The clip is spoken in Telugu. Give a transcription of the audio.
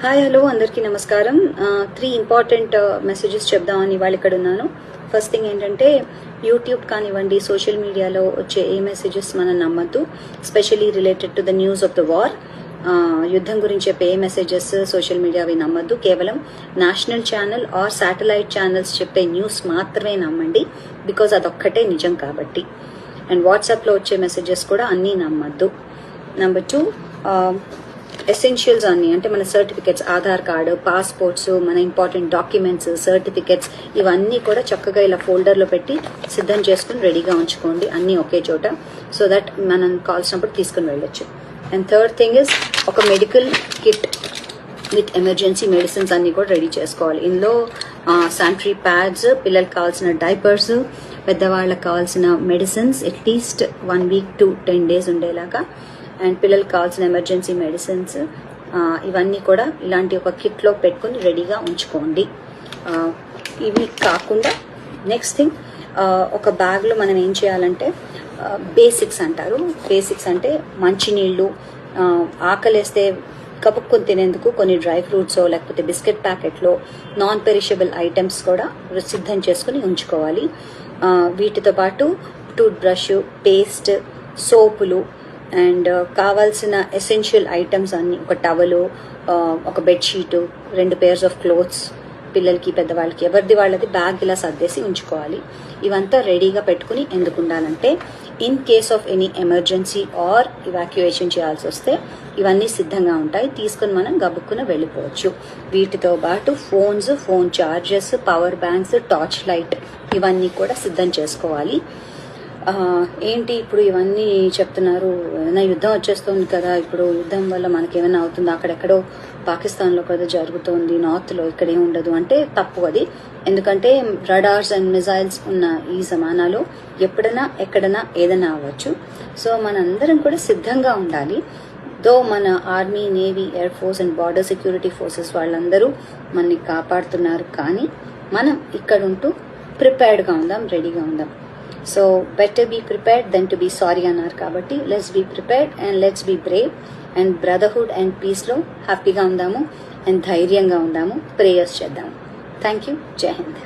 హాయ్ హలో అందరికీ నమస్కారం. 3 ఇంపార్టెంట్ మెసేజెస్ చెప్దామని ఇవాళ ఇక్కడ ఉన్నాను. ఫస్ట్ థింగ్ ఏంటంటే యూట్యూబ్ కానివ్వండి, సోషల్ మీడియాలో వచ్చే ఏ మెసేజెస్ మనం నమ్మద్దు, especially related to the news of the war. యుద్ధం గురించి చెప్పే ఏ మెసేజెస్ సోషల్ మీడియా అవి నమ్మద్దు. కేవలం national channel or satellite channels చెప్పే న్యూస్ మాత్రమే నమ్మండి, బికాజ్ అదొక్కటే నిజం కాబట్టి. అండ్ వాట్సాప్లో వచ్చే మెసేజెస్ కూడా అన్నీ నమ్మద్దు. నెంబర్ 2, ఎసెన్షియల్స్ అన్నీ, అంటే మన సర్టిఫికెట్స్, ఆధార్ కార్డు, పాస్పోర్ట్స్, మన ఇంపార్టెంట్ డాక్యుమెంట్స్, సర్టిఫికెట్స్ ఇవన్నీ కూడా చక్కగా ఇలా ఫోల్డర్లో పెట్టి సిద్ధం చేసుకుని రెడీగా ఉంచుకోండి, అన్నీ ఒకే చోట, సో దట్ మనం కావాల్సినప్పుడు తీసుకుని వెళ్ళొచ్చు. అండ్ థర్డ్ థింగ్ ఇస్ ఒక medical kit with emergency medicines అన్నీ కూడా రెడీ చేసుకోవాలి. ఇందులో శానిటరీ ప్యాడ్స్, పిల్లలకు కావాల్సిన డైపర్స్, పెద్దవాళ్ళకి కావాల్సిన medicines at least 1 week to 10 days ఉండేలాగా, అండ్ పిల్లలకు కావాల్సిన ఎమర్జెన్సీ మెడిసిన్స్ ఇవన్నీ కూడా ఇలాంటి ఒక కిట్లో పెట్టుకుని రెడీగా ఉంచుకోండి. ఇవి కాకుండా నెక్స్ట్ థింగ్, ఒక బ్యాగ్లో మనం ఏం చేయాలంటే బేసిక్స్ అంటారు. బేసిక్స్ అంటే మంచినీళ్ళు, ఆకలేస్తే కపుక్కొని తినేందుకు కొన్ని డ్రై ఫ్రూట్స్ లేకపోతే బిస్కెట్ ప్యాకెట్లో నాన్ పెరిషబుల్ ఐటమ్స్ కూడా సిద్ధం చేసుకుని ఉంచుకోవాలి. వీటితో పాటు టూత్ బ్రష్, పేస్ట్, సోపులు అండ్ కావాల్సిన ఎసెన్షియల్ ఐటమ్స్ అన్ని, ఒక టవలు, ఒక బెడ్షీటు, 2 pairs ఆఫ్ క్లోత్స్, పిల్లలకి పెద్దవాళ్ళకి ఎవరిది వాళ్ళది బ్యాగ్ ఇలా సర్దేసి ఉంచుకోవాలి. ఇవంతా రెడీగా పెట్టుకుని ఎందుకు ఉండాలంటే in case of any emergency or evacuation చేయాల్సి వస్తే ఇవన్నీ సిద్ధంగా ఉంటాయి, తీసుకుని మనం గబుక్కున వెళ్ళిపోవచ్చు. వీటితో పాటు phones, phone chargers, power banks, torch light ఇవన్నీ కూడా సిద్ధం చేసుకోవాలి. ఏంటి ఇప్పుడు ఇవన్నీ చెప్తున్నారు, ఏమైనా యుద్ధం వచ్చేస్తుంది కదా, ఇప్పుడు యుద్ధం వల్ల మనకేమైనా అవుతుందా, అక్కడెక్కడో పాకిస్తాన్లో కదా జరుగుతోంది, నార్త్లో ఇక్కడే ఉండదు అంటే తప్పు అది. ఎందుకంటే రడార్స్ అండ్ మిజైల్స్ ఉన్న ఈ జమానాలో ఎప్పుడైనా ఎక్కడైనా ఏదైనా అవ్వచ్చు. సో మనందరం కూడా సిద్ధంగా ఉండాలి. దో మన army, navy, air force and border security forces వాళ్ళందరూ మనని కాపాడుతున్నారు, కానీ మనం ఇక్కడ ఉంటూ ప్రిపేర్డ్గా ఉందాం, రెడీగా ఉందాం. So better be prepared than to be sorry అన్నారు కాబట్టి let's be prepared and let's be brave and brotherhood and పీస్లో హ్యాపీగా ఉందాము అండ్ ధైర్యంగా ఉందాము, ప్రేయర్స్ చేద్దాము. Thank you. జై హింద్.